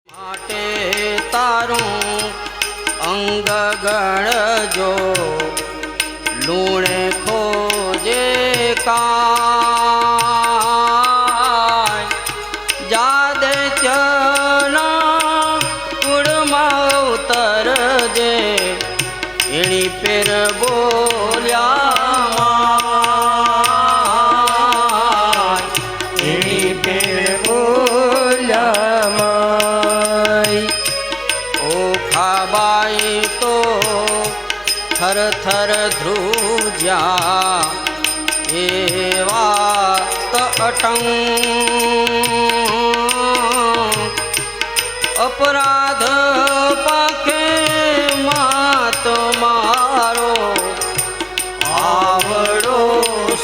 માટે તારું અંગ ગણજો લૂણે ખોજે કાય જાદે ચના કુળમાં ઉતરજે એણી પેર બોલ્યા એની પેર બોલ્યા ઓખાબાઈ તો થર થર ધ્રુજ્યા એવા અટંગ અપરાધ પાખે માત મારો આવડો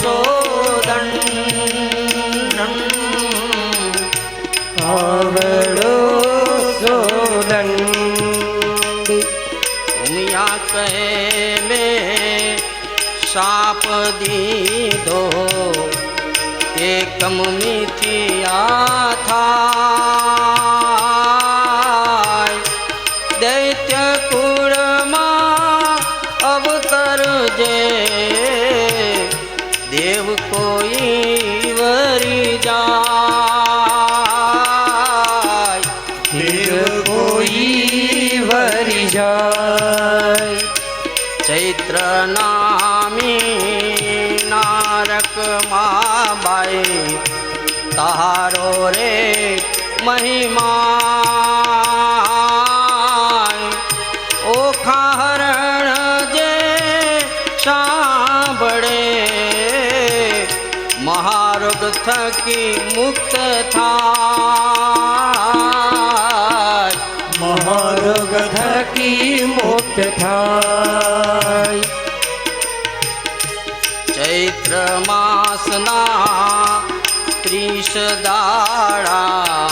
સોદંડ આવડો સોદંડ ઉમિયા કહે મેં શાપ દીધો એકમ મિથિયા થાય દૈત્ય કુળમાં અવતરજે દેવ કોઈ વરી જાય દેવ કોઈ વરી જાય ચૈત્ર નામી નારક માં બાઈ તારો રે મહિમા ઓખા હરણ જે સાંભળે મહારોગ થકી મુક્ત થાય મહારોગ થકી મુક્ત થાય ચૈત્ર માસના 30 દાડા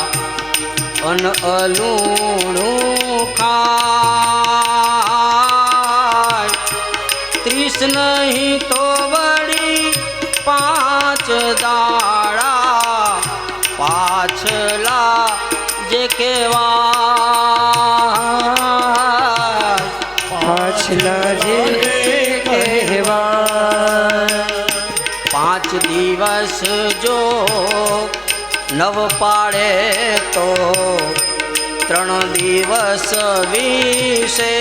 અન અલુણું ખાય 30 નહીં તો વળી 5 દાડા પાછલા જે કહેવાય પાછલા જે કહેવાય 5 દિવસ જો નવ પાડે તો 3 દિવસ વિશે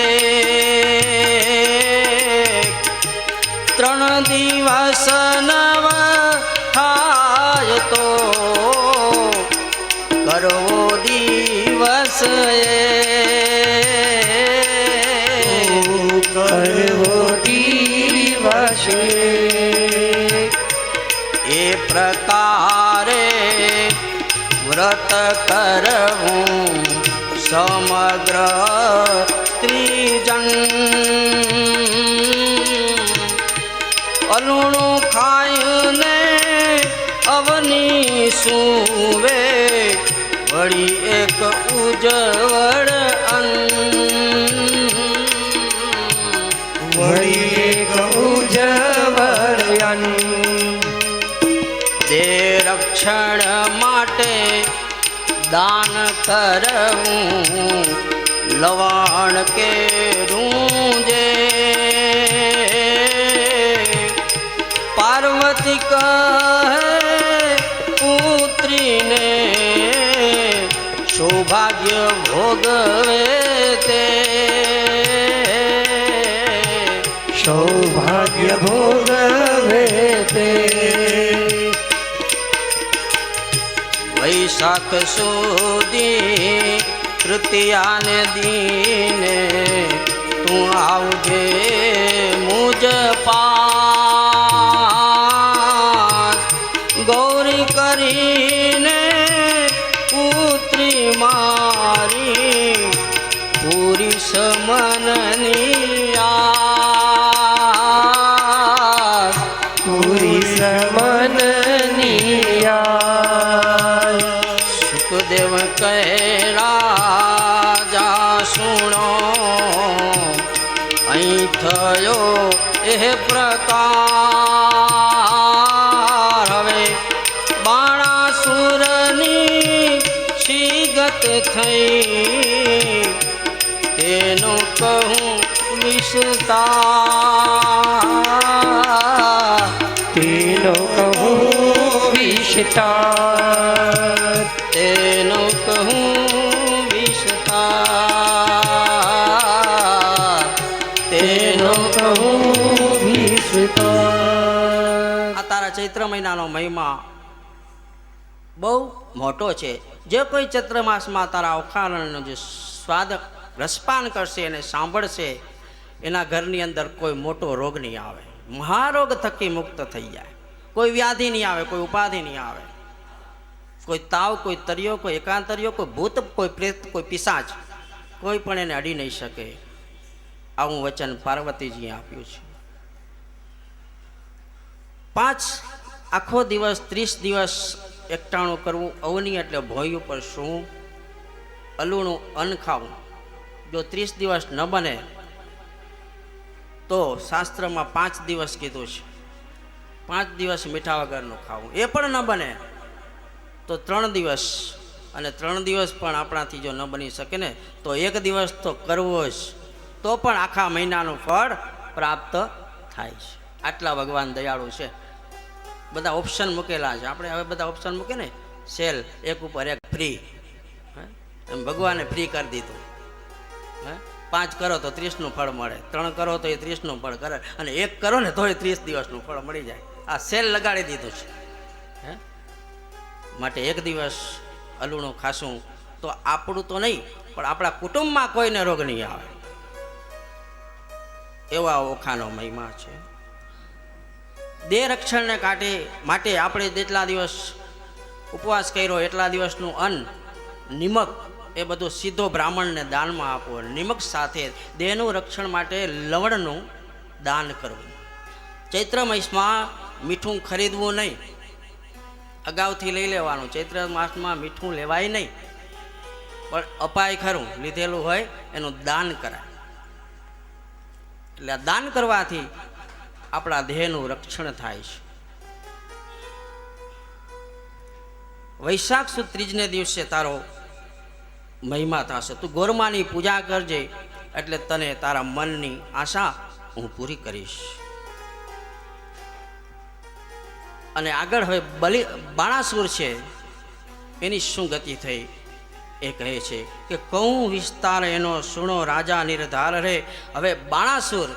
3 દિવસ નવ થાય તો કરવો દિવસ કરવો દિવસ એ પ્રકારે વ્રત કરવું સમગ્ર સ્ત્રીજન અલુણું ખાઈને અવની સુવે વળી એક ઉજ્જવળ અન્ન વળી એક ઉજ્જવળ અન્ન દે રક્ષણ માટે દાન કરવું લવાણ કેરું જે પાર્વતી કહે પુત્રીને સૌભાગ્ય ભોગવે તે સૌભાગ્ય ભોગવે તે વૈશાખ સુધી તૃતીયાને દીને તું આવજે મુજ પાસ ગૌરી કરીને પુત્રી મારી પૂરી સમનની આસ પૂરી સમનની આસ સુખદેવ કહે રાજા સુણો અહીં થયો એ પ્રકાર હવે બાણાસુરની શીઘ્ર તે થઈ તેનું કહું વિસ્તાર તેનો કહું વિસ્તાર તેનું કહું વિસ્તાર તેનો કહું વિસ્તાર. આ તારા ચૈત્ર મહિનાનો મહિમા બહુ મોટો છે. જે કોઈ ચૈત્ર માસમાં તારા અવખાનનો જે સ્વાદ રસપાન કરશે અને સાંભળશે એના ઘરની અંદર કોઈ મોટો રોગ નહીં આવે, મહારોગ થકી મુક્ત થઈ જાય. કોઈ વ્યાધિ નહીં આવે, કોઈ ઉપાધિ નહીં આવે, કોઈ તાવ, કોઈ તરિયો, કોઈ એકાંતરિયો, કોઈ ભૂત, કોઈ પ્રેત, કોઈ પિશાચ, કોઈ પણ એને અડી નહીં શકે. આવું વચન પાર્વતીજીએ આપ્યું છે. 5 આખો દિવસ 30 દિવસ એકટાણું કરવું, અવની એટલે ભોય ઉપર શું, અલુણું અન્ન ખાવું. જો 30 દિવસ ન બને તો શાસ્ત્રમાં 5 દિવસ કીધું છે. 5 દિવસ મીઠા વગરનું ખાવું. એ પણ ન બને તો 3 દિવસ, અને 3 દિવસ પણ આપણાથી જો ન બની શકે ને તો 1 દિવસ તો કરવો જ, તો પણ આખા મહિનાનું ફળ પ્રાપ્ત થાય છે. આટલા ભગવાન દયાળુ છે. બધા ઓપ્શન મૂકેલા છે. આપણે હવે બધા ઓપ્શન મૂકે ને, સેલ, એક ઉપર એક ફ્રી, એમ ભગવાને ફ્રી કરી દીધું. 5 કરો તો 30નું ફળ મળે, 3 કરો તો એ 30નું ફળ કરે, અને 1 કરો ને તો એ 30 દિવસનું ફળ મળી જાય. આ સેલ લગાડી દીધું છે. માટે 1 દિવસ અલુણું ખાશું તો આપણું તો નહીં પણ આપણા કુટુંબમાં કોઈને રોગ નહીં આવે. એવા ઓખાનો મહિમા છે. દેહ રક્ષણને માટે આપણે જેટલા દિવસ ઉપવાસ કર્યો એટલા દિવસનું અન્ન, નિમક, એ બધું સીધો બ્રાહ્મણને દાનમાં આપો. નિમક સાથે દેહનું રક્ષણ માટે લવણનું દાન કરવું. ચૈત્ર માસમાં મીઠું ખરીદવું નહીં, અગાઉથી લઈ લેવાનું. ચૈત્ર માસમાં મીઠું લેવાય નહીં, પણ અપાય ખરું, લીધેલું હોય એનું દાન કરાય. એટલે દાન કરવાથી આપણા દેહનું રક્ષણ થાય છે. વૈશાખ સુદ ત્રીજને દિવસે તારો મહિમા થશે. તું ગોરમાની પૂજા કરજે એટલે તને તારા મનની આશા હું પૂરી કરીશ. અને આગળ હવે બાણાસુર છે, એની શું ગતિ થઈ એ કહે છે કે કહું વિસ્તાર એનો સુણો રાજા નિર્ધાર રે. હવે બાણાસુર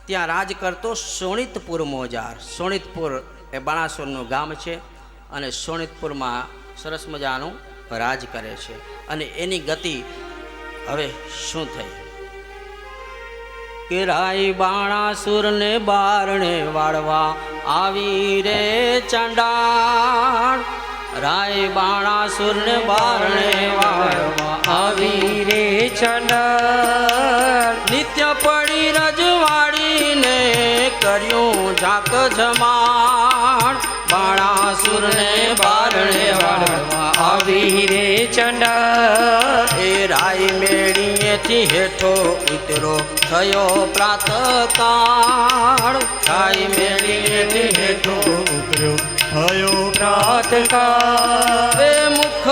ત્યાં રાજ કરતો સોણિતપુર મોજાર. સોણિતપુર એ બાણાસુરનું ગામ છે, અને સોણિતપુરમાં સરસ મજાનું રાજ કરે છે. અને એની ગતિ હવે શું થઈ કે રાય બાણાસુરને બારણે વાળવા આવી રે ચંડાળ. રાય બાણાસુરને બારણે વાળવા આવી રે ચંડાળ. નિત્ય પડી રજવાડીને કર્યું ઝાક જમાણ. બાણાસુરને બારણે વાળવા આવી રે ચંડાળ. એ રાય મેળીએથી હેઠો ઉતરો થયો પ્રાતકાળ. રાય મેળીએથી હેઠો ઉતર્યો થયો પ્રાતકાળ. એ મુખ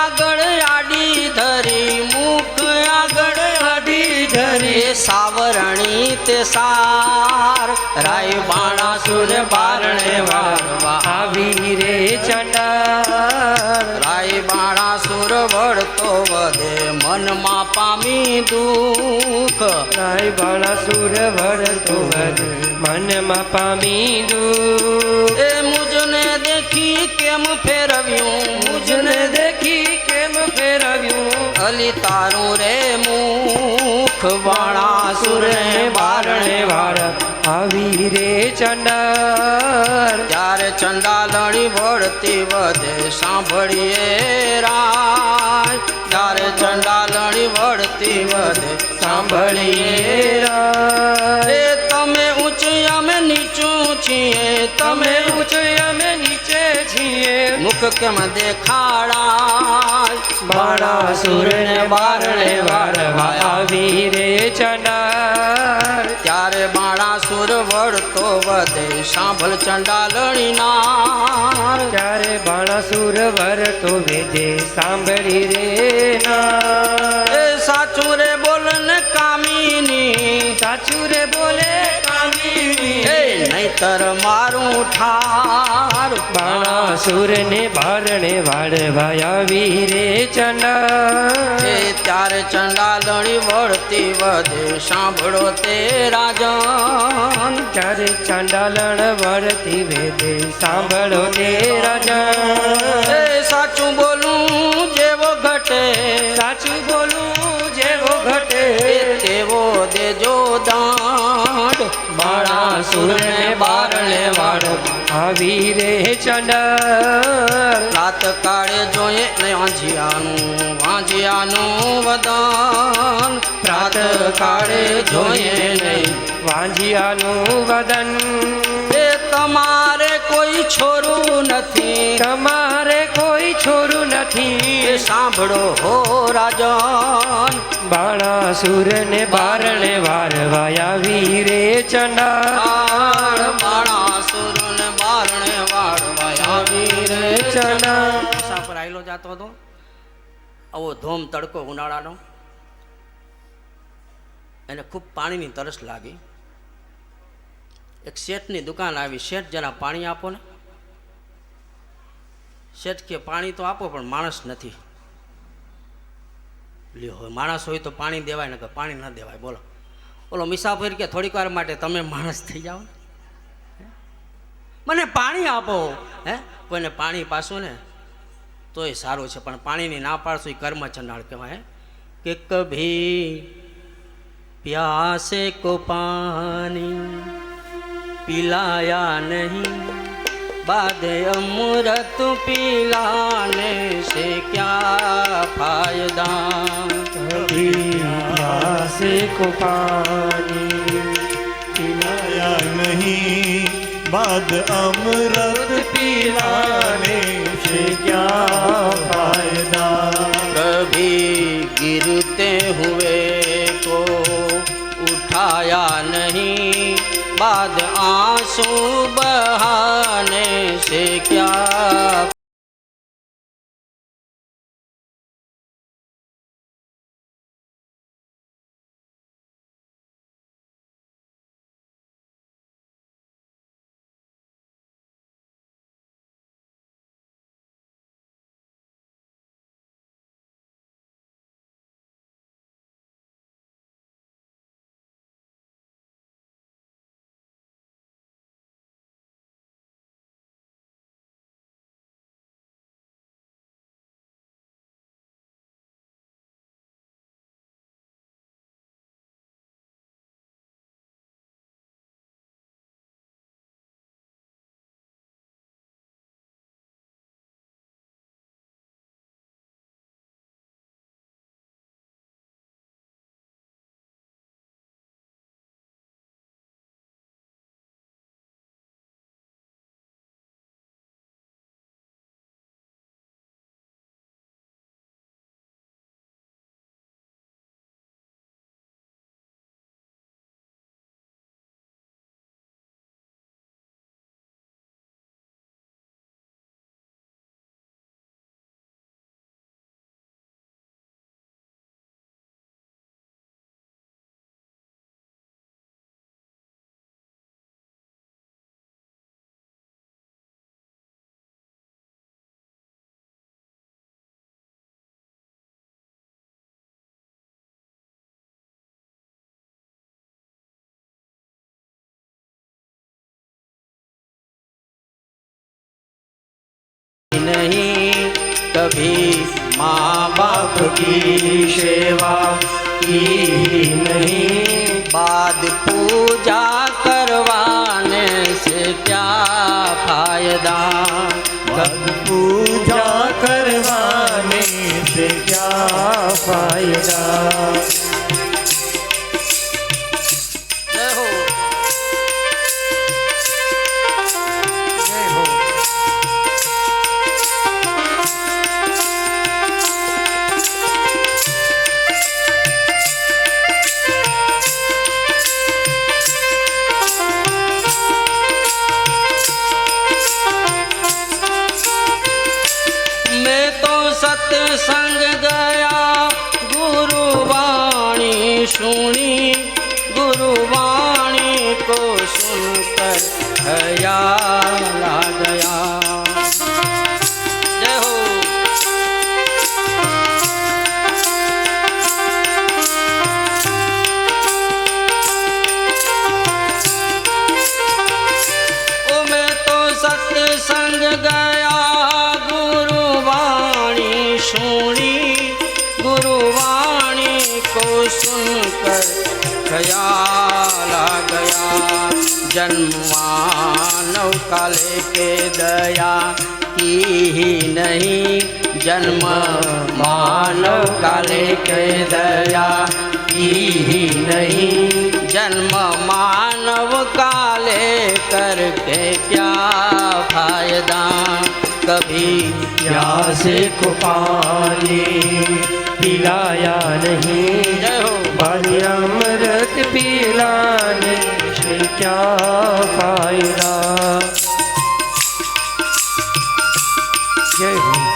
આગળ આડી ધરી, મુખ આગળ આડી ધરી, સાવરણી તે સાર. રાય બાણાસુર બારણે વાળવા આવી રે ચંડાળ. રાય બાણાસુર વળતો વધે મનમાં પામી દુઃખ. રાય બાણાસુર વળતો વધે મનમાં પામી દુઃખ. એ મુજને દેખી કેમ ફેરવ્યું, મુજને દેખી કેમ ફેરવ્યું. અલી તારું રે મુખ. બાણાસુરને બારણે વાળ આવી રે ચંડાળ. ત્યારે ચંડાલણી વળતી વધે સાંભળીએ રાય. ત્યારે ચંડાલણી વળતી વધે સાંભળીએ રાય. એ તમે ઊંચ અમે નીચું છીએ, તમે ઊંચ અમે નીચે છીએ. મુખ કેમ દેખાડાય. બાણાસુરને બારણે વાળવા આવી રે ચંડાળ. ત્યારે બાણાસુર વળતો વધે સાંભળ ચંડાલણી નાર. ત્યારે બાણાસુર સુરવર તો વેદે સાંભળી રે ના એ સાચું રે બોલ ને કામિની, સાચું રે બોલે કામિની એ નહીતર મારું ઠાર. બાણાસુર ને બારણે વાળવા આવી રે ચંડા એ ત્યારે ચંડાલણી વળતી વધે સાંભળો તે રાજન. ત્યારે ચાંડાલણ વળતી વેદે સાંભળો તે રાજા એ સાચું બોલું જેવો ઘટે, સાચું બોલું જેવો ઘટે એ તેવો દેજો દાંડ. બાણાસુર ને બારણે વાળ આવી રે ચંડા રાત કાળે જોઈએ ને વાંજિયાનું, વાંજિયાનું વદન. રાત કાળે જોઈએ નહીં વાંજિયાનું વદન એ તમારે કોઈ છોરું નથી, તમારે કોઈ છોરું એ નથી સાંભળો હો રાજન. બાણાસુર ને બારણે વારવા આવી રે ચંડા બાણાસુર ને બારણે વાળવા આવી રે ચંડા મુસાફર આયલો જાતો હતો, આવો ધોમ તડકો ઉનાળાનો, એને ખૂબ પાણીની તરસ લાગી. એક શેઠની દુકાન આવી, શેઠ જરા પાણી આપો ને. શેઠ કે પાણી તો આપો પણ માણસ નથી. લ્યો માણસ હોય તો પાણી દેવાય, ને કે પાણી ન દેવાય. બોલો ઓલો મુસાફર કે થોડીક વાર માટે તમે માણસ થઈ જાઓ ને, મને પાણી આપો. હે કોઈને પાણી પાછું ને તોય સારું છે, પણ પાણીની ના પાડશું એ કર્મ ચંડાળ કહેવાય. કે કભી प्यासे को पानी पिलाया नहीं, बाद अमृत पिलाने से क्या फायदा. प्यासे को पानी पिलाया नहीं, बाद अमृत पिलाने से क्या फायदा. कभी गिरते हुए को उठाया नहीं, बाद आंसू बहाने से क्या. नहीं कभी माँ बाप की सेवा की नहीं, बाद पूजा करवाने से क्या फायदा. पूजा करवाने से क्या फायदा. जय हो. सत्संग गया गुरुवाणी सुनी, गुरुवाणी को सुनकर ख्याल आ गया। जय हो। ओ मैं तो सत्संग गया गुरुवाणी सुनी, गुरुवाणी को सुनकर ख्याल आ गया। जन्म मानव काले के दया की ही नहीं, जन्म मानव काले के दया की ही नहीं, जन्म मानव काले करके क्या फायदा। कभी प्यासे को पानी पिलाया नहीं, जय हो। पानी अमृत पिलाने से क्या फायदा। जय हो।